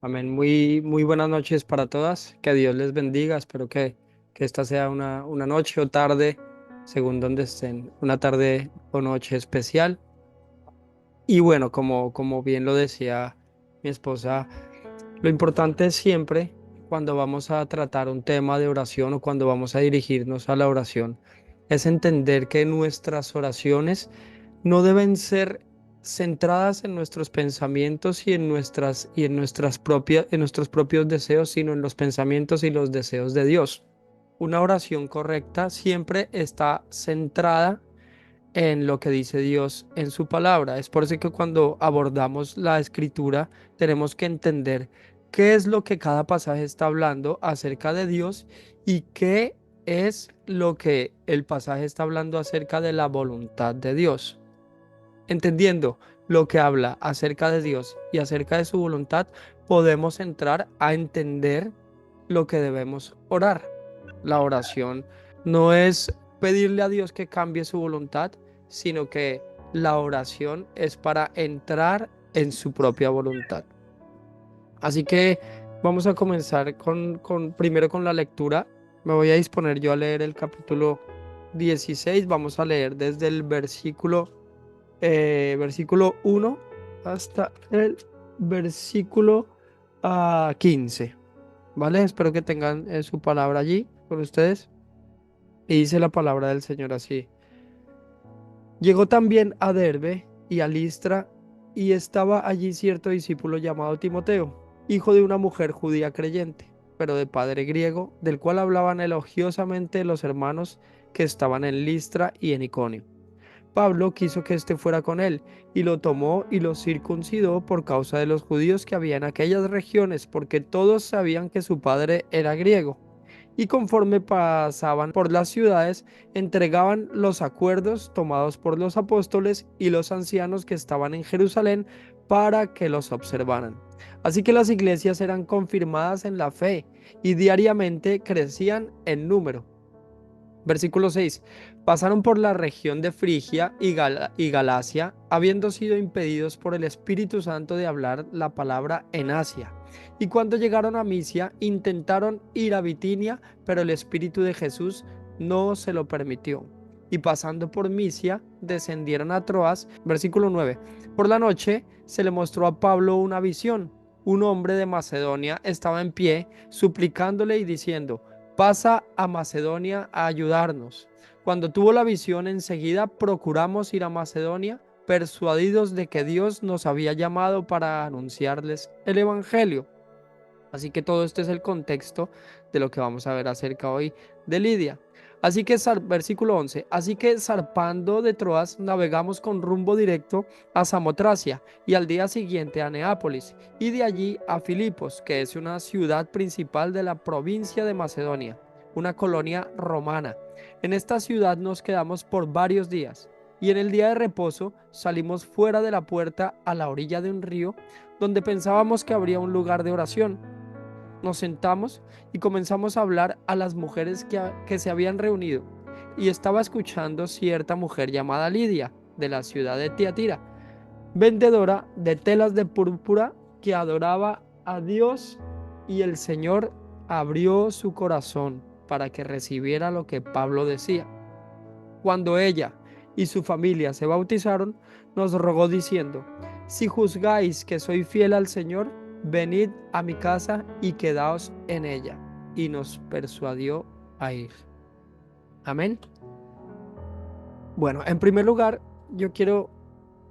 Amén. Muy buenas noches para todas. Que Dios les bendiga. Espero que esta sea una noche o tarde, según donde estén, una tarde o noche especial. Y bueno, como bien lo decía mi esposa, lo importante es siempre cuando vamos a tratar un tema de oración o cuando vamos a dirigirnos a la oración, es entender que nuestras oraciones no deben ser centradas en nuestros pensamientos en nuestros propios deseos, sino en los pensamientos y los deseos de Dios. Una oración correcta siempre está centrada en lo que dice Dios en su palabra. Es por eso que cuando abordamos la escritura tenemos que entender qué es lo que cada pasaje está hablando acerca de Dios y qué es lo que el pasaje está hablando acerca de la voluntad de Dios. Entendiendo lo que habla acerca de Dios y acerca de su voluntad, podemos entrar a entender lo que debemos orar. La oración no es pedirle a Dios que cambie su voluntad, sino que la oración es para entrar en su propia voluntad. Así que vamos a comenzar primero con la lectura. Me voy a disponer yo a leer el capítulo 16. Vamos a leer desde el versículo 1 hasta el versículo 15. ¿Vale? Espero que tengan su palabra allí con ustedes. Y dice la palabra del Señor así. Llegó también a Derbe y a Listra, y estaba allí cierto discípulo llamado Timoteo, hijo de una mujer judía creyente, pero de padre griego, del cual hablaban elogiosamente los hermanos que estaban en Listra y en Iconio. Pablo quiso que éste fuera con él, y lo tomó y lo circuncidó por causa de los judíos que había en aquellas regiones, porque todos sabían que su padre era griego. Y conforme pasaban por las ciudades, entregaban los acuerdos tomados por los apóstoles y los ancianos que estaban en Jerusalén para que los observaran. Así que las iglesias eran confirmadas en la fe y diariamente crecían en número. Versículo 6. Pasaron por la región de Frigia y Galacia, habiendo sido impedidos por el Espíritu Santo de hablar la palabra en Asia. Y cuando llegaron a Misia, intentaron ir a Bitinia, pero el Espíritu de Jesús no se lo permitió. Y pasando por Misia, descendieron a Troas. Versículo 9. Por la noche se le mostró a Pablo una visión. Un hombre de Macedonia estaba en pie, suplicándole y diciendo: pasa a Macedonia a ayudarnos. Cuando tuvo la visión, enseguida procuramos ir a Macedonia, persuadidos de que Dios nos había llamado para anunciarles el Evangelio. Así que todo este es el contexto de lo que vamos a ver acerca hoy de Lidia. Así que, versículo 11, así que zarpando de Troas navegamos con rumbo directo a Samotracia y al día siguiente a Neápolis y de allí a Filipos, que es una ciudad principal de la provincia de Macedonia, una colonia romana. En esta ciudad nos quedamos por varios días y en el día de reposo salimos fuera de la puerta a la orilla de un río donde pensábamos que habría un lugar de oración. Nos sentamos y comenzamos a hablar a las mujeres que se habían reunido, y estaba escuchando cierta mujer llamada Lidia, de la ciudad de Tiatira, vendedora de telas de púrpura, que adoraba a Dios, y el Señor abrió su corazón para que recibiera lo que Pablo decía. Cuando ella y su familia se bautizaron, nos rogó diciendo: si juzgáis que soy fiel al Señor, venid a mi casa y quedaos en ella. Y nos persuadió a ir. Amén. Bueno, en primer lugar,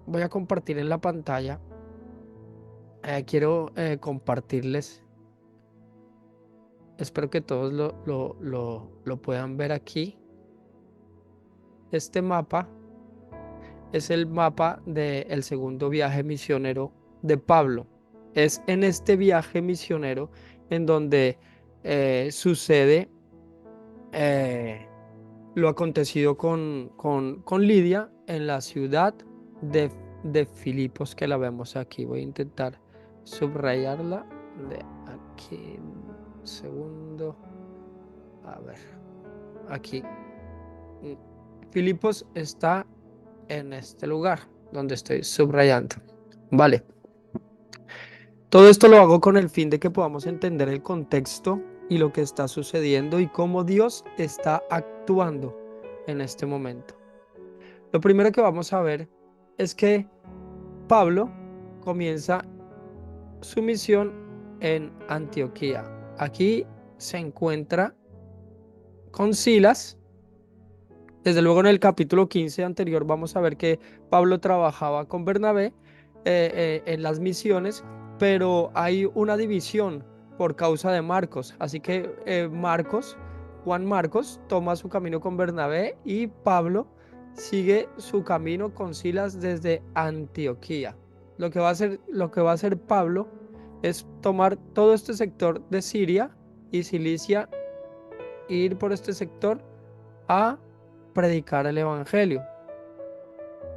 voy a compartir en la pantalla, quiero compartirles, espero que todos lo puedan ver aquí. Este mapa es el mapa del segundo viaje misionero de Pablo. Es en este viaje misionero en donde sucede eh, lo acontecido con Lidia en la ciudad de Filipos, que la vemos aquí. Voy a intentar subrayarla de aquí un segundo. A ver, aquí. Filipos está en este lugar donde estoy subrayando. Vale. Todo esto lo hago con el fin de que podamos entender el contexto y lo que está sucediendo y cómo Dios está actuando en este momento. Lo primero que vamos a ver es que Pablo comienza su misión en Antioquía. Aquí se encuentra con Silas. Desde luego en el capítulo 15 anterior vamos a ver que Pablo trabajaba con Bernabé en las misiones, pero hay una división por causa de Marcos. Así que Juan Marcos, toma su camino con Bernabé y Pablo sigue su camino con Silas desde Antioquía. Lo que va a hacer Pablo es tomar todo este sector de Siria y Cilicia e ir por este sector a predicar el evangelio,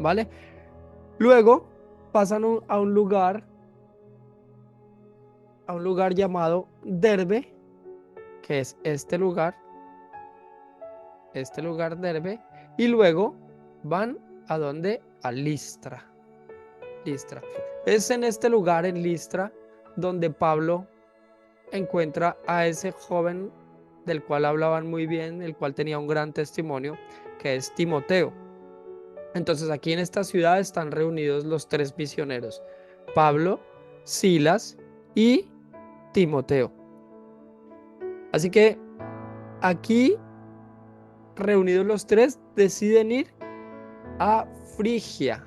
¿vale? Luego pasan a un lugar llamado Derbe, que es este lugar Derbe, y luego van a donde a Listra. Es en este lugar, en Listra, donde Pablo encuentra a ese joven del cual hablaban muy bien, el cual tenía un gran testimonio, que es Timoteo. Entonces aquí en esta ciudad están reunidos los tres misioneros: Pablo, Silas y Timoteo. Así que aquí, reunidos los tres, deciden ir a Frigia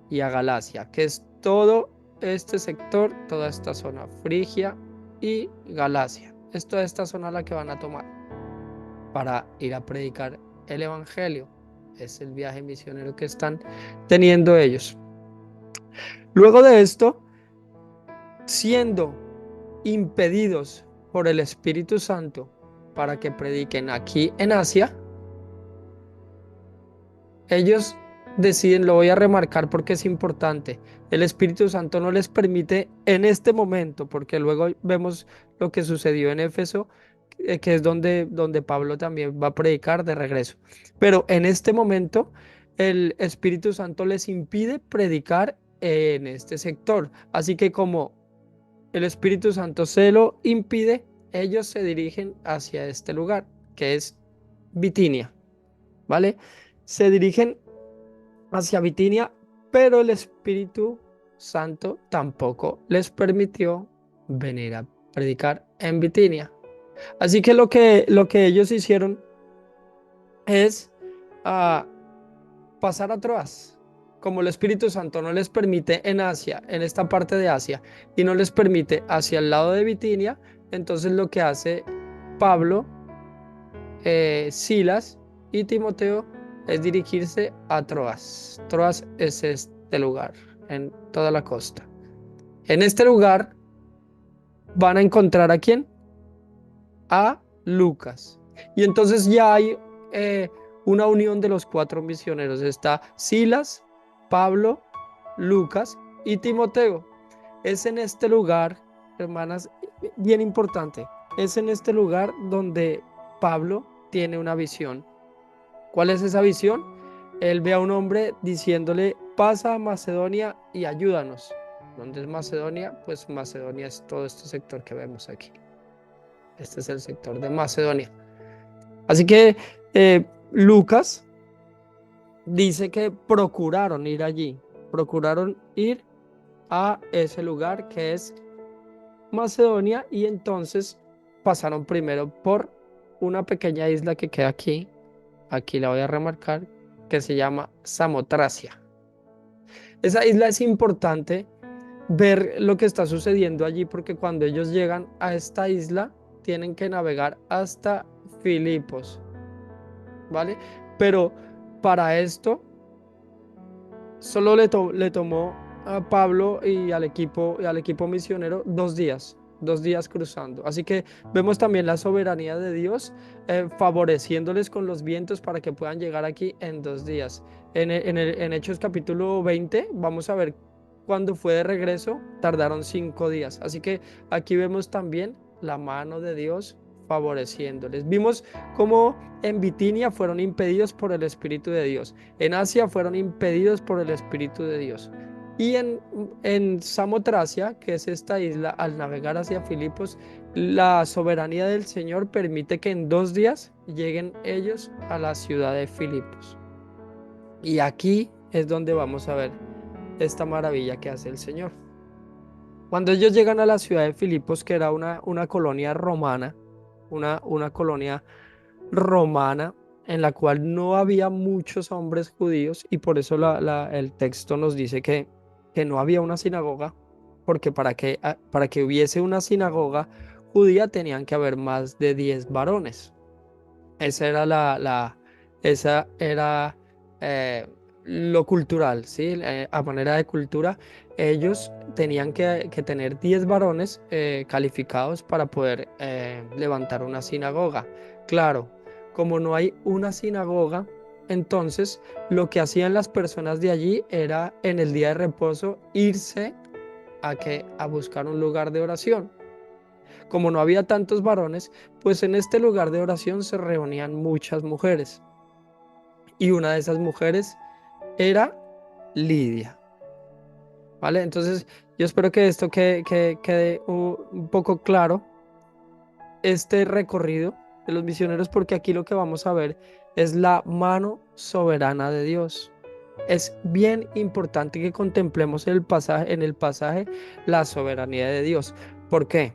y a Galacia, que es todo este sector, toda esta zona, Frigia y Galacia. Es toda esta zona la que van a tomar para ir a predicar el evangelio. Es el viaje misionero que están teniendo ellos. Luego de esto, siendo impedidos por el Espíritu Santo para que prediquen aquí en Asia, ellos deciden, lo voy a remarcar porque es importante, el Espíritu Santo no les permite en este momento, porque luego vemos lo que sucedió en Éfeso, que es donde Pablo también va a predicar de regreso. Pero en este momento el Espíritu Santo les impide predicar en este sector. Así que como el Espíritu Santo se lo impide, ellos se dirigen hacia este lugar, que es Bitinia, ¿vale? Se dirigen hacia Bitinia, pero el Espíritu Santo tampoco les permitió venir a predicar en Bitinia. Así que lo que ellos hicieron es pasar a Troas. Como el Espíritu Santo no les permite en Asia, en esta parte de Asia, y no les permite hacia el lado de Bitinia, entonces lo que hace Pablo, Silas y Timoteo es dirigirse a Troas. Troas es este lugar, en toda la costa. En este lugar van a encontrar ¿a quién? A Lucas. Y entonces ya hay una unión de los cuatro misioneros. Está Silas, Pablo, Lucas y Timoteo. Es en este lugar, hermanas, bien importante, es en este lugar donde Pablo tiene una visión. ¿Cuál es esa visión? Él ve a un hombre diciéndole: pasa a Macedonia y ayúdanos. ¿Dónde es Macedonia? Pues Macedonia es todo este sector que vemos aquí. Este es el sector de Macedonia. Así que Lucas dice que procuraron ir allí, procuraron ir a ese lugar que es Macedonia, y entonces pasaron primero por una pequeña isla que queda aquí la voy a remarcar, que se llama Samotracia. Esa isla es importante ver lo que está sucediendo allí, porque cuando ellos llegan a esta isla tienen que navegar hasta Filipos, ¿vale? Pero para esto solo le tomó a Pablo y al equipo misionero 2 días cruzando. Así que vemos también la soberanía de Dios favoreciéndoles con los vientos para que puedan llegar aquí en 2 días. En Hechos capítulo 20 vamos a ver cuando fue de regreso, tardaron 5 días. Así que aquí vemos también la mano de Dios favoreciéndoles. Vimos cómo en Bitinia fueron impedidos por el Espíritu de Dios, en Asia fueron impedidos por el Espíritu de Dios. Y en Samotracia, que es esta isla, al navegar hacia Filipos, la soberanía del Señor permite que en 2 días lleguen ellos a la ciudad de Filipos. Y aquí es donde vamos a ver esta maravilla que hace el Señor. Cuando ellos llegan a la ciudad de Filipos, que era una colonia romana, una colonia romana en la cual no había muchos hombres judíos, y por eso el texto nos dice que no había una sinagoga, porque para que hubiese una sinagoga judía tenían que haber más de 10 varones. Esa era esa era lo cultural, ¿sí? A manera de cultura, ellos tenían que tener 10 varones calificados para poder levantar una sinagoga. Claro, como no hay una sinagoga, entonces lo que hacían las personas de allí era en el día de reposo irse a buscar un lugar de oración. Como no había tantos varones, pues en este lugar de oración se reunían muchas mujeres. Y una de esas mujeres era Lidia. ¿Vale? Entonces, yo espero que esto quede un poco claro, este recorrido de los misioneros, porque aquí lo que vamos a ver es la mano soberana de Dios. Es bien importante que contemplemos en el pasaje la soberanía de Dios. ¿Por qué?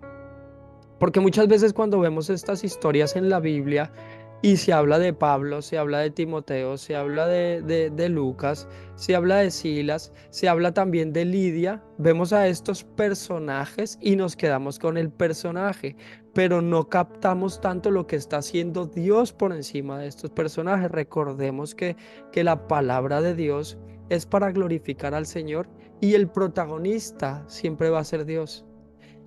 Porque muchas veces cuando vemos estas historias en la Biblia y se habla de Pablo, se habla de Timoteo, se habla de Lucas, se habla de Silas, se habla también de Lidia, vemos a estos personajes y nos quedamos con el personaje, pero no captamos tanto lo que está haciendo Dios por encima de estos personajes. Recordemos que la palabra de Dios es para glorificar al Señor y el protagonista siempre va a ser Dios.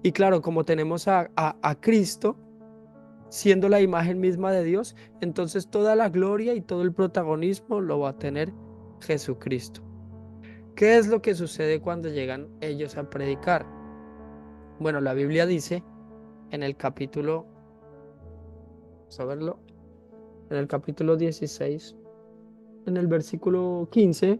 Y claro, como tenemos a Cristo, siendo la imagen misma de Dios, entonces toda la gloria y todo el protagonismo lo va a tener Jesucristo. ¿Qué es lo que sucede cuando llegan ellos a predicar? Bueno, la Biblia dice en el capítulo, vamos a verlo, en el capítulo 16, en el versículo 15,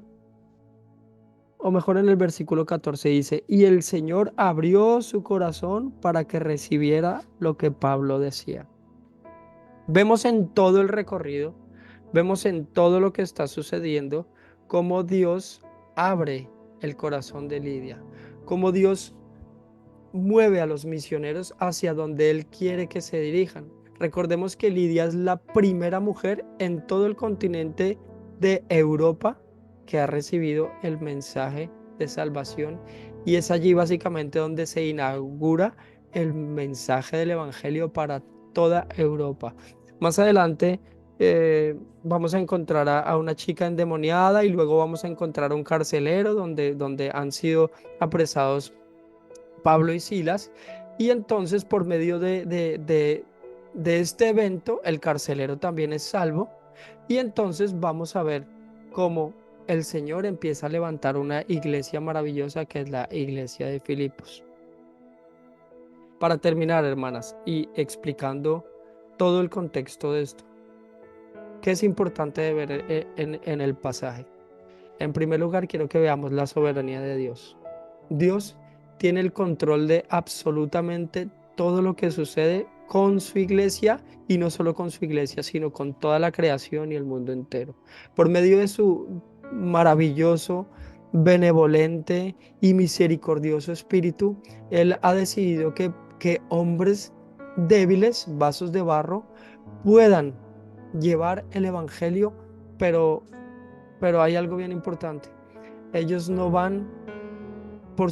o mejor en el versículo 14 dice, y el Señor abrió su corazón para que recibiera lo que Pablo decía. Vemos en todo el recorrido, vemos en todo lo que está sucediendo, cómo Dios abre el corazón de Lidia, cómo Dios mueve a los misioneros hacia donde Él quiere que se dirijan. Recordemos que Lidia es la primera mujer en todo el continente de Europa que ha recibido el mensaje de salvación, y es allí básicamente donde se inaugura el mensaje del Evangelio para toda Europa. Más adelante vamos a encontrar a una chica endemoniada, y luego vamos a encontrar a un carcelero donde han sido apresados Pablo y Silas, y entonces por medio de este evento el carcelero también es salvo, y entonces vamos a ver cómo el Señor empieza a levantar una iglesia maravillosa que es la iglesia de Filipos. Para terminar, hermanas, y explicando todo el contexto de esto, ¿qué es importante de ver en el pasaje? En primer lugar, quiero que veamos la soberanía de Dios. Dios tiene el control de absolutamente todo lo que sucede con su iglesia, y no solo con su iglesia, sino con toda la creación y el mundo entero. Por medio de su maravilloso, benevolente y misericordioso espíritu, Él ha decidido que hombres débiles, vasos de barro, puedan llevar el evangelio, pero hay algo bien importante. Ellos no van por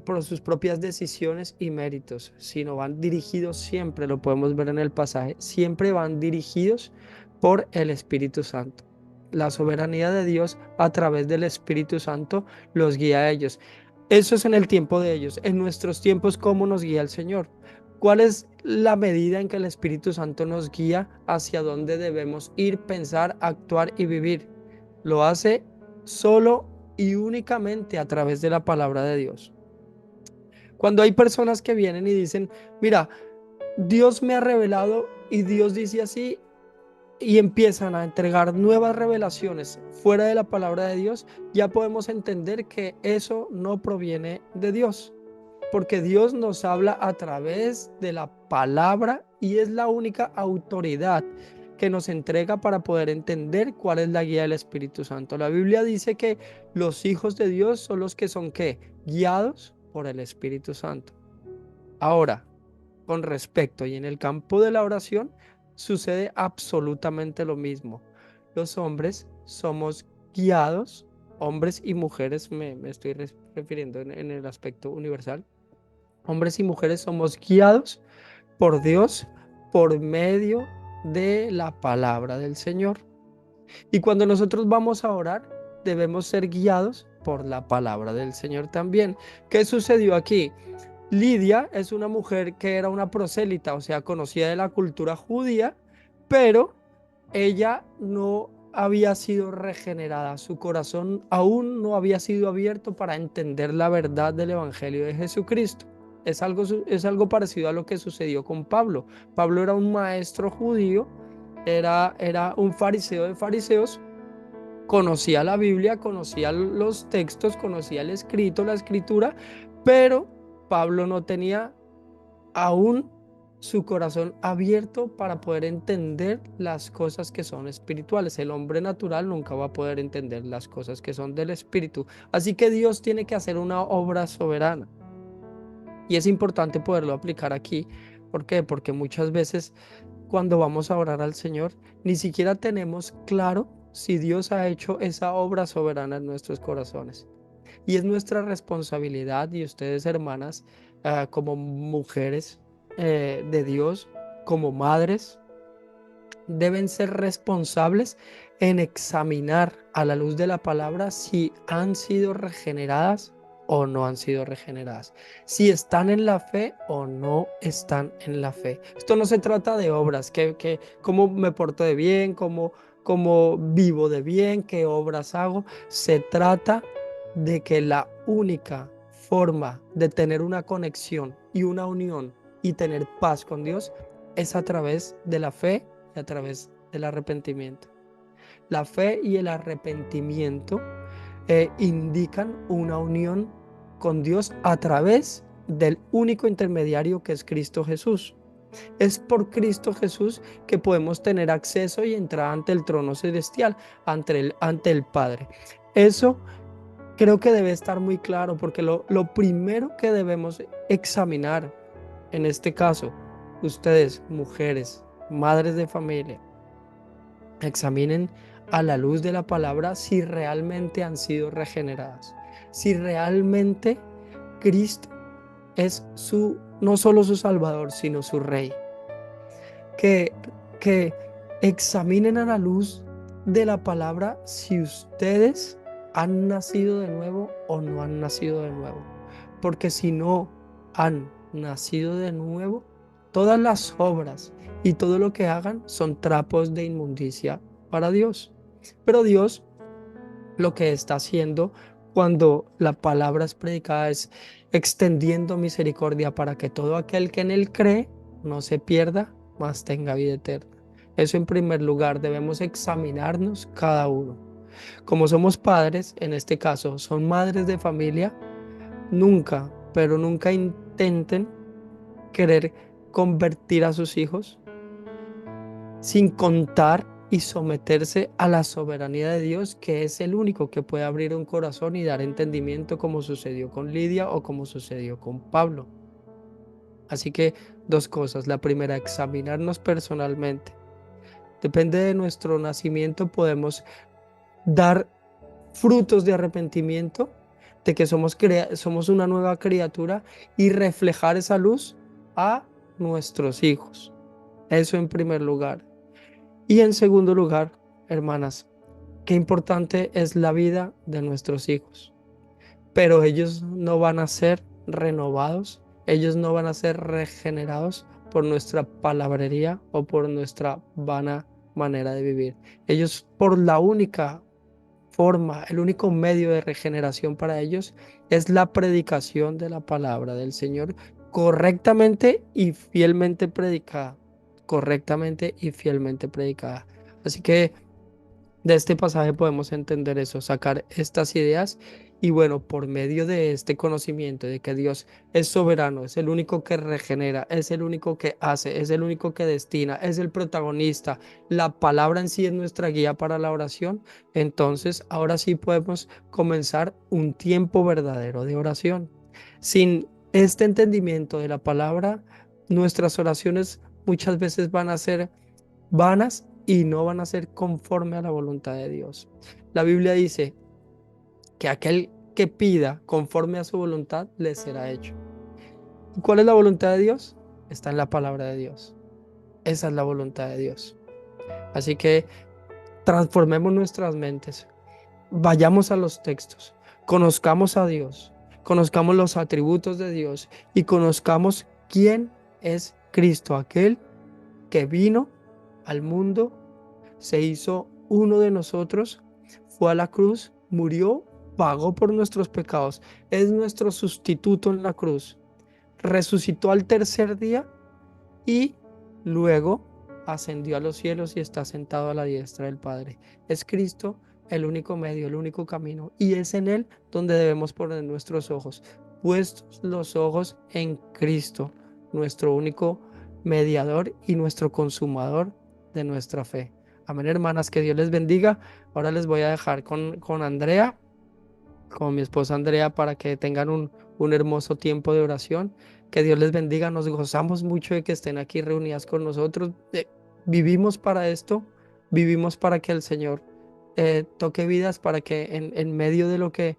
por sus propias decisiones y méritos, sino van dirigidos siempre, lo podemos ver en el pasaje, siempre van dirigidos por el Espíritu Santo. La soberanía de Dios a través del Espíritu Santo los guía a ellos. Eso es en el tiempo de ellos. En nuestros tiempos, ¿cómo nos guía el Señor? ¿Cuál es la medida en que el Espíritu Santo nos guía hacia dónde debemos ir, pensar, actuar y vivir? Lo hace solo y únicamente a través de la palabra de Dios. Cuando hay personas que vienen y dicen, mira, Dios me ha revelado y Dios dice así, y empiezan a entregar nuevas revelaciones fuera de la palabra de Dios, ya podemos entender que eso no proviene de Dios, porque Dios nos habla a través de la palabra y es la única autoridad que nos entrega para poder entender cuál es la guía del Espíritu Santo. La Biblia dice que los hijos de Dios son los que son, ¿qué? Guiados por el Espíritu Santo. Ahora, con respecto y en el campo de la oración, sucede absolutamente lo mismo. Los hombres somos guiados, hombres y mujeres, me estoy refiriendo en el aspecto universal. Hombres y mujeres somos guiados por Dios por medio de la palabra del Señor. Y cuando nosotros vamos a orar, debemos ser guiados por la palabra del Señor también. ¿Qué sucedió aquí? Lidia es una mujer que era una prosélita, o sea, conocida de la cultura judía, pero ella no había sido regenerada, su corazón aún no había sido abierto para entender la verdad del Evangelio de Jesucristo. Es algo parecido a lo que sucedió con Pablo. Pablo era un maestro judío, era un fariseo de fariseos, conocía la Biblia, conocía los textos, conocía el escrito, la escritura, pero Pablo no tenía aún su corazón abierto para poder entender las cosas que son espirituales. El hombre natural nunca va a poder entender las cosas que son del espíritu. Así que Dios tiene que hacer una obra soberana. Y es importante poderlo aplicar aquí. ¿Por qué? Porque muchas veces cuando vamos a orar al Señor, ni siquiera tenemos claro si Dios ha hecho esa obra soberana en nuestros corazones. Y es nuestra responsabilidad, y ustedes, hermanas, como mujeres de Dios, como madres, deben ser responsables en examinar a la luz de la palabra si han sido regeneradas o no han sido regeneradas, si están en la fe o no están en la fe. Esto no se trata de obras, cómo me porto de bien, cómo vivo de bien, qué obras hago. Se trata de que la única forma de tener una conexión y una unión y tener paz con Dios es a través de la fe y a través del arrepentimiento. La fe y el arrepentimiento indican una unión con Dios a través del único intermediario que es Cristo Jesús. Es por Cristo Jesús que podemos tener acceso y entrar ante el trono celestial, ante el Padre. Eso creo que debe estar muy claro, porque lo primero que debemos examinar, en este caso, ustedes, mujeres, madres de familia, examinen a la luz de la palabra si realmente han sido regeneradas, si realmente Cristo es no solo su Salvador, sino su Rey. Que, que examinen a la luz de la palabra si ustedes han nacido de nuevo o no han nacido de nuevo. Porque si no han nacido de nuevo, todas las obras y todo lo que hagan son trapos de inmundicia para Dios. Pero Dios lo que está haciendo cuando la palabra es predicada es extendiendo misericordia para que todo aquel que en él cree no se pierda, mas tenga vida eterna. Eso en primer lugar, debemos examinarnos cada uno. Como somos padres, en este caso son madres de familia, nunca, pero nunca intenten querer convertir a sus hijos sin contar y someterse a la soberanía de Dios, que es el único que puede abrir un corazón y dar entendimiento, como sucedió con Lidia o como sucedió con Pablo. Así que dos cosas. La primera, examinarnos personalmente. Depende de nuestro nacimiento, podemos dar frutos de arrepentimiento, de que somos una nueva criatura, y reflejar esa luz a nuestros hijos. Eso en primer lugar. Y en segundo lugar, hermanas, qué importante es la vida de nuestros hijos. Pero ellos no van a ser renovados, ellos no van a ser regenerados por nuestra palabrería o por nuestra vana manera de vivir. Ellos, por la única forma, el único medio de regeneración para ellos es la predicación de la palabra del Señor correctamente y fielmente predicada. Correctamente y fielmente predicada. Así que de este pasaje podemos entender eso, sacar estas ideas y bueno, por medio de este conocimiento de que Dios es soberano, es el único que regenera, es el único que hace, es el único que destina, es el protagonista, la palabra en sí es nuestra guía para la oración, entonces ahora sí podemos comenzar un tiempo verdadero de oración. Sin este entendimiento de la palabra, nuestras oraciones muchas veces van a ser vanas y no van a ser conforme a la voluntad de Dios. La Biblia dice que aquel que pida conforme a su voluntad le será hecho. ¿Y cuál es la voluntad de Dios? Está en la palabra de Dios. Esa es la voluntad de Dios. Así que transformemos nuestras mentes, vayamos a los textos, conozcamos a Dios, conozcamos los atributos de Dios y conozcamos quién es Cristo, aquel que vino al mundo, se hizo uno de nosotros, fue a la cruz, murió, pagó por nuestros pecados, es nuestro sustituto en la cruz, resucitó al tercer día y luego ascendió a los cielos y está sentado a la diestra del Padre. Es Cristo el único medio, el único camino, y es en Él donde debemos poner nuestros ojos, puestos los ojos en Cristo, nuestro único mediador y nuestro consumador de nuestra fe. Amén, hermanas, que Dios les bendiga. Ahora les voy a dejar con Andrea, con mi esposa Andrea, para que tengan un hermoso tiempo de oración. Que Dios les bendiga. Nos gozamos mucho de que estén aquí reunidas con nosotros. Vivimos para esto, vivimos para que el Señor toque vidas, para que en medio de lo que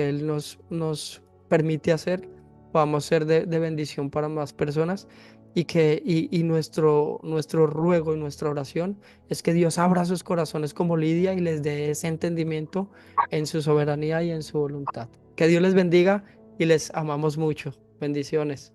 Él nos permite hacer, podamos ser de bendición para más personas. Y nuestro ruego y nuestra oración es que Dios abra sus corazones como Lidia y les dé ese entendimiento en su soberanía y en su voluntad. Que Dios les bendiga y les amamos mucho. Bendiciones.